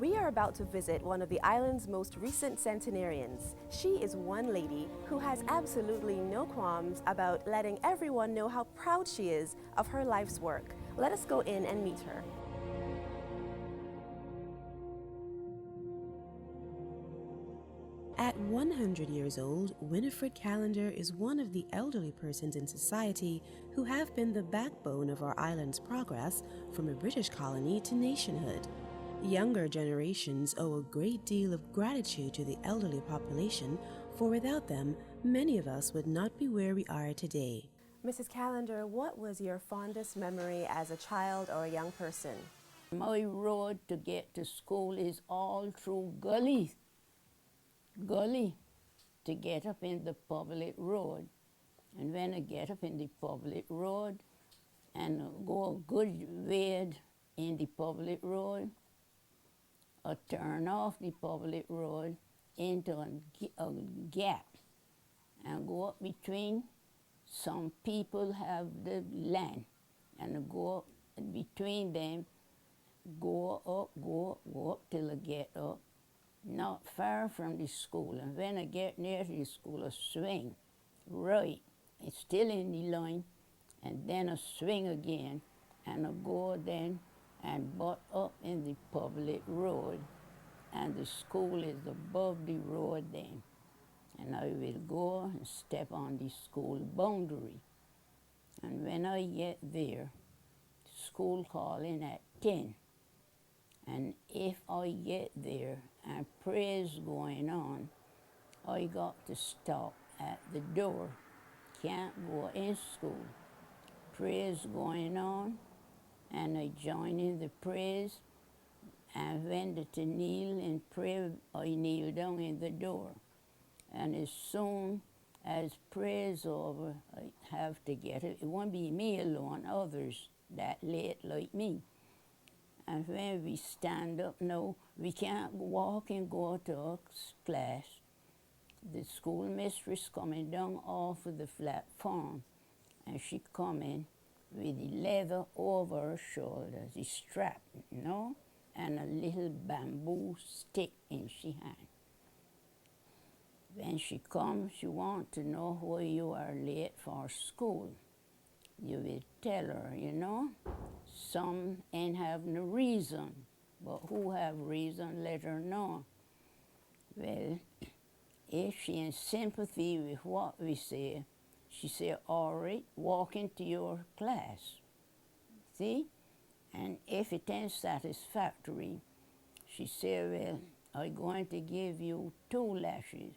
We are about to visit one of the island's most recent centenarians. She is one lady who has absolutely no qualms about letting everyone know how proud she is of her life's work. Let us go in and meet her. At 100 years old, Winifred Callender is one of the elderly persons in society who have been the backbone of our island's progress from a British colony to nationhood. Younger generations owe a great deal of gratitude to the elderly population, for without them, many of us would not be where we are today. Mrs. Callender, what was your fondest memory as a child or a young person? My road to get to school is all through gully to get up in the public road. And when I get up in the public road and go a good way in the public road, I turn off the public road into a gap and go up between. Some people have the land, and I go up between them, go up till I get up, not far from the school. And when I get near to the school, I swing right. It's still in the line, and then I swing again, and I go then and butt up in the public road, and the school is above the road then. And I will go and step on the school boundary. And when I get there, school calling at 10. And if I get there and prayer's going on, I got to stop at the door. Can't go in school. Prayer's going on, and I join in the prayers. And when to kneel in prayer, I kneel down in the door. And as soon as prayer's over, I have to get it. It won't be me alone, others that late like me. And when we stand up now, we can't walk and go to our class. The school mistress coming down off of the platform, and she coming with the leather over her shoulders, the strap, and a little bamboo stick in she hand. When she comes, she want to know why you are late for school. You will tell her, Some ain't have no reason, but who have reason, let her know. Well, if she in sympathy with what we say, she say, all right, walk into your class. See? And if it ain't satisfactory, she say, well, I'm going to give you 2 lashes.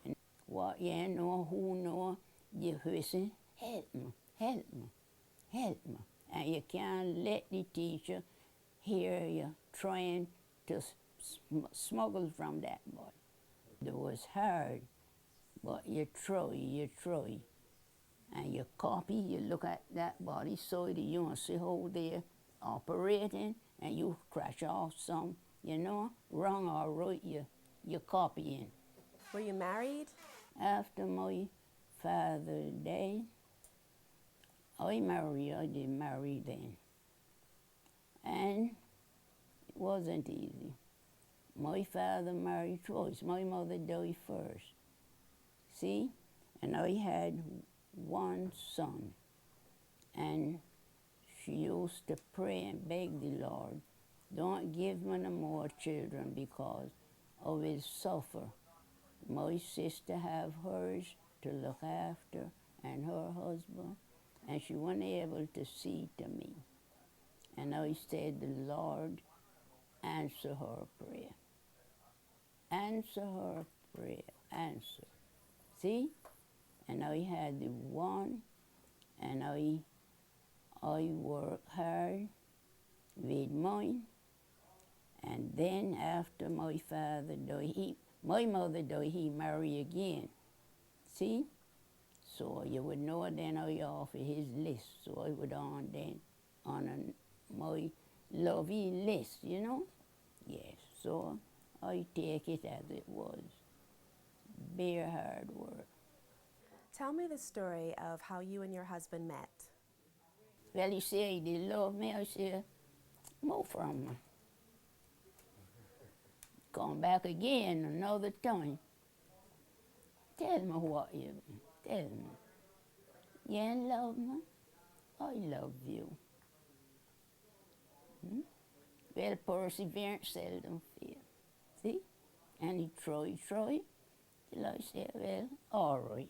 And what you know, who know, you whistle, help me, help me, help me. And you can't let the teacher hear you trying to smuggle from that boy. It was hard, but you try. And you copy, you look at that body side, you want to see how they're operating, and you crash off some, wrong or right, you copying. Were you married? After my father died, I didn't marry then. And it wasn't easy. My father married twice. My mother died first. See? And I had 1 son. And she used to pray and beg the Lord, don't give me no more children because I will suffer. My sister have hers to look after and her husband, and she wasn't able to see to me. And I said, the Lord answer her prayer. Answer her prayer, answer. See? And I had the 1, and I worked hard with mine. And then after my father died, my mother died, he married again. See? So you would know then I off of his list. So I would on then on my lovey list, Yes, so I take it as it was. Bare hard work. Tell me the story of how you and your husband met. Well, he said he did love me. I said, more from me. come back again another time. Tell me what you, tell me. You ain't love me? I love you. Well, perseverance seldom fail. See? And he tried, till I said, well, all right,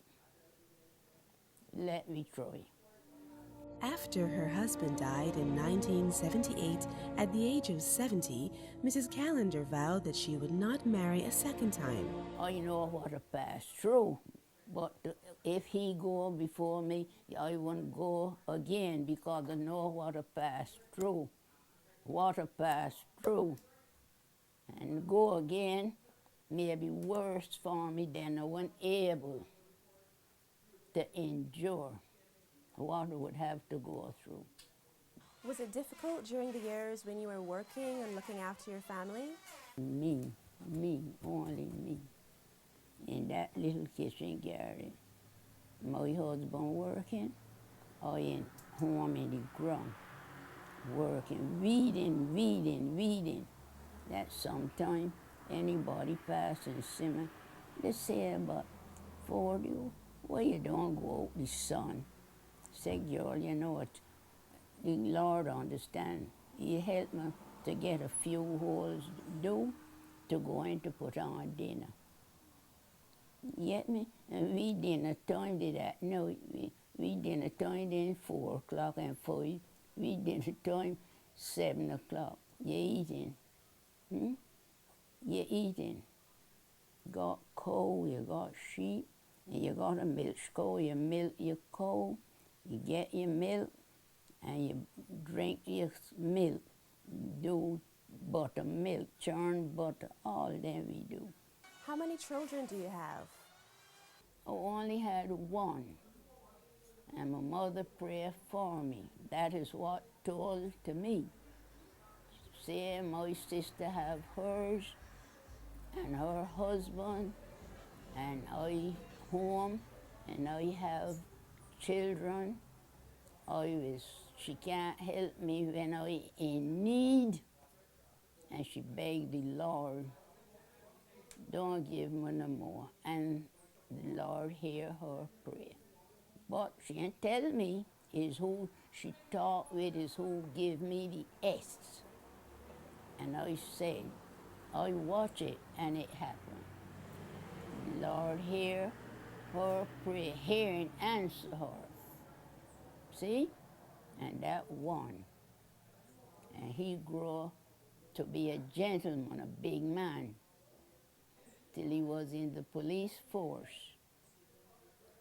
let me try. After her husband died in 1978, at the age of 70, Mrs. Callender vowed that she would not marry a second time. I know what I passed through, but if he go before me, I won't go again because I know what I passed through. What I passed through. And go again may be worse for me than I wasn't able to endure what I would have to go through. Was it difficult during the years when you were working and looking after your family? Me, only me. In that little kitchen garden. My husband working, I in home in the ground, working, weeding. That sometime anybody passing see me, they say, but for you, why you don't go out the sun? Say, girl, you know what, the Lord understand. He helped me to get a few holes do to go in to put on dinner. Get me? And we dinner time did that. No, we dinner time then 4 o'clock and 5. We dinner time 7 o'clock. You eating. You eating. Got cow, you got sheep, and you got a milk cow. You milk your cow, you get your milk, and you drink your milk. Do buttermilk, churn butter, all that we do. How many children do you have? I only had one, and my mother prayed for me. That is what told to me. Say my sister have hers, and her husband, and I home, and I have children. She can't help me when I in need, and she begged the Lord, don't give me no more. And the Lord hear her prayer. But she ain't tell me is who she talked with, is who give me the S. And I said, I watch it, and it happened. The Lord hear her prayer, hear and answer her. See? And that one. And he grew to be a gentleman, a big man, till he was in the police force.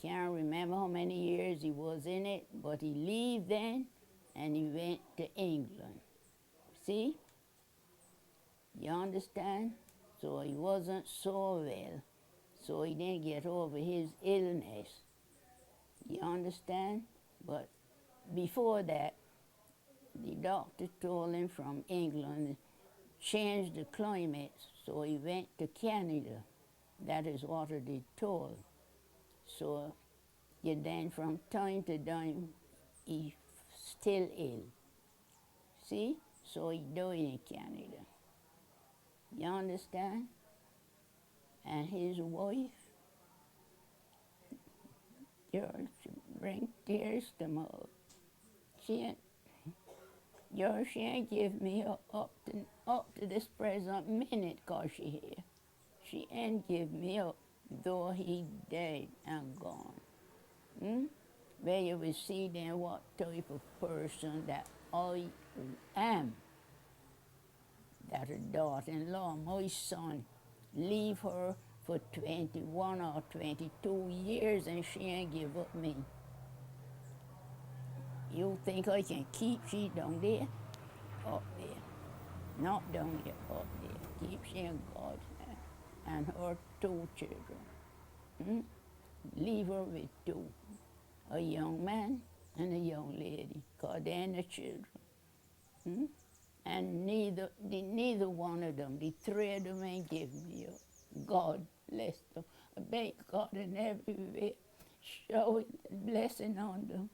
Can't remember how many years he was in it, but he left then and he went to England. See? You understand? So he wasn't so well, so he didn't get over his illness. You understand? But before that, the doctor told him from England, change the climate, so he went to Canada. That is what they told. So then from time to time, he still ill. See? So he died in Canada. You understand? And his wife, girl, she bring tears to my eyes. She ain't give me up to this present minute, 'cause she here. She ain't give me up, though he dead and gone. Where you will see then what type of person that I am. That her daughter-in-law, my son, leave her for 21 or 22 years and she ain't give up me. You think I can keep she down there? Up there. Not down here, up there. Keep she in God's hand. And her 2 children. Leave her with 2. A young man and a young lady, 'cause they're the children. And neither one of them, the 3 of them ain't give me up. God bless them. I beg God in every way, show the blessing on them.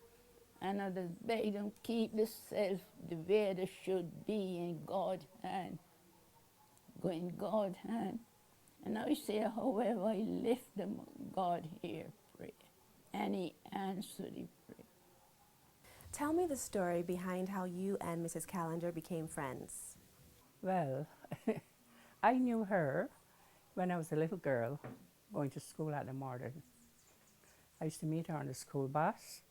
And I just beg them keep themselves the way they should be in God's hand. go in God's hand. And I say, however, I lift them, God hear prayer. And He answered the prayer. Tell me the story behind how you and Mrs. Callender became friends. Well, I knew her when I was a little girl going to school at the Modern. I used to meet her on the school bus,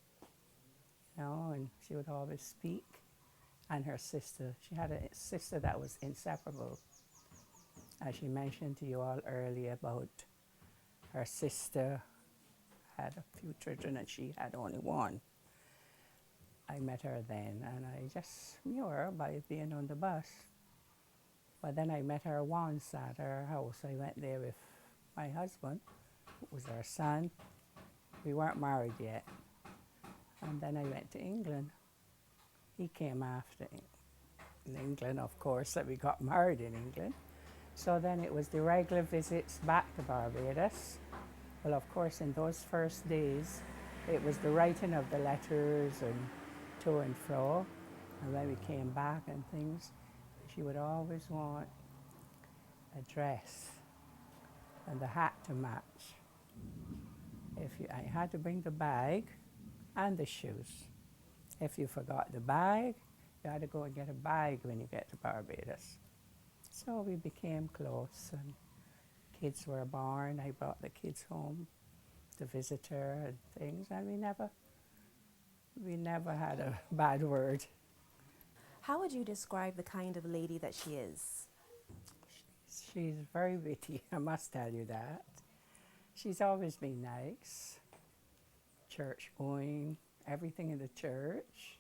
and she would always speak. And her sister, she had a sister that was inseparable. As she mentioned to you all earlier about her sister had a few children and she had only one. I met her then, and I just knew her by being on the bus. But then I met her once at her house. I went there with my husband, who was our son. We weren't married yet. And then I went to England. He came after in England, of course, that we got married in England. So then it was the regular visits back to Barbados. Well, of course, in those first days, it was the writing of the letters and to and fro. And when we came back and things, she would always want a dress and the hat to match. I had to bring the bag and the shoes. If you forgot the bag, you had to go and get a bag when you get to Barbados. So we became close, and kids were born. I brought the kids home to visit her and things, and we never had a bad word. How would you describe the kind of lady that she is? She's very witty, I must tell you that. She's always been nice, church going, everything in the church.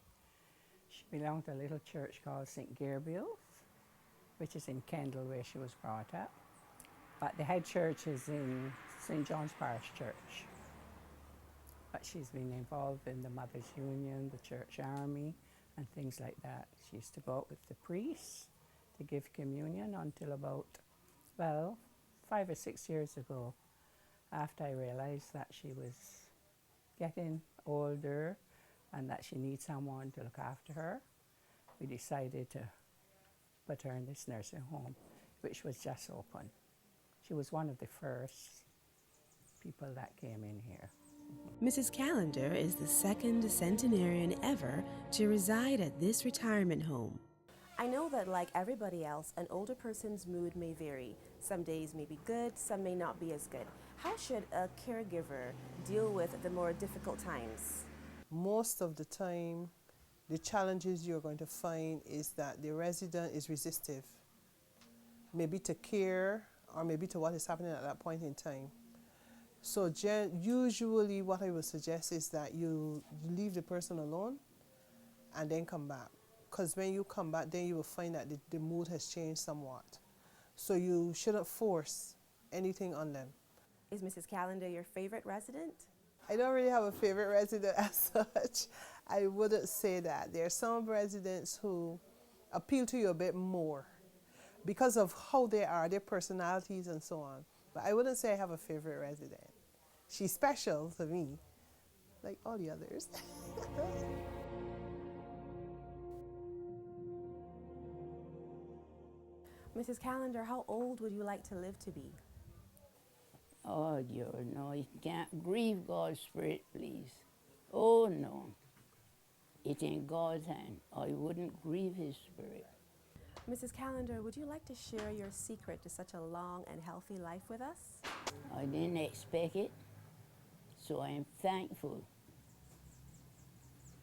She belonged to a little church called St. Gabriel's, which is in Kendal, where she was brought up. But the head church is in St. John's Parish Church. But she's been involved in the Mothers Union, the church army, and things like that. She used to go out with the priests to give communion until about, 5 or 6 years ago, after I realized that she was getting older and that she needs someone to look after her. We decided to put her in this nursing home, which was just open. She was one of the first people that came in here. Mrs. Callender is the second centenarian ever to reside at this retirement home. I know that, like everybody else, an older person's mood may vary. Some days may be good, some may not be as good. How should a caregiver deal with the more difficult times? Most of the time, the challenges you're going to find is that the resident is resistive, maybe to care or maybe to what is happening at that point in time. So usually what I would suggest is that you leave the person alone and then come back. Because when you come back, then you will find that the mood has changed somewhat. So you shouldn't force anything on them. Is Mrs. Callender your favorite resident? I don't really have a favorite resident as such. I wouldn't say that. There are some residents who appeal to you a bit more because of how they are, their personalities and so on. But I wouldn't say I have a favorite resident. She's special to me, like all the others. Mrs. Callender, how old would you like to live to be? Oh, you can't grieve God's Spirit, please. Oh, no. It's in God's hand. I wouldn't grieve His Spirit. Mrs. Callender, would you like to share your secret to such a long and healthy life with us? I didn't expect it, so I am thankful.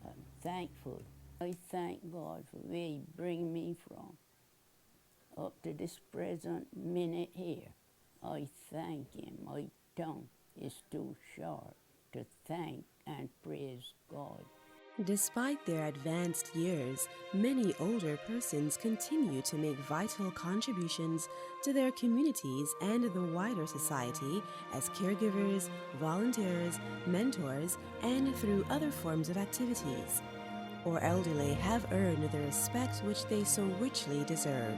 I'm thankful. I thank God for where He bring me from up to this present minute here. I thank Him. My tongue is too short to thank and praise God. Despite their advanced years, many older persons continue to make vital contributions to their communities and the wider society as caregivers, volunteers, mentors, and through other forms of activities. Our elderly have earned the respect which they so richly deserve.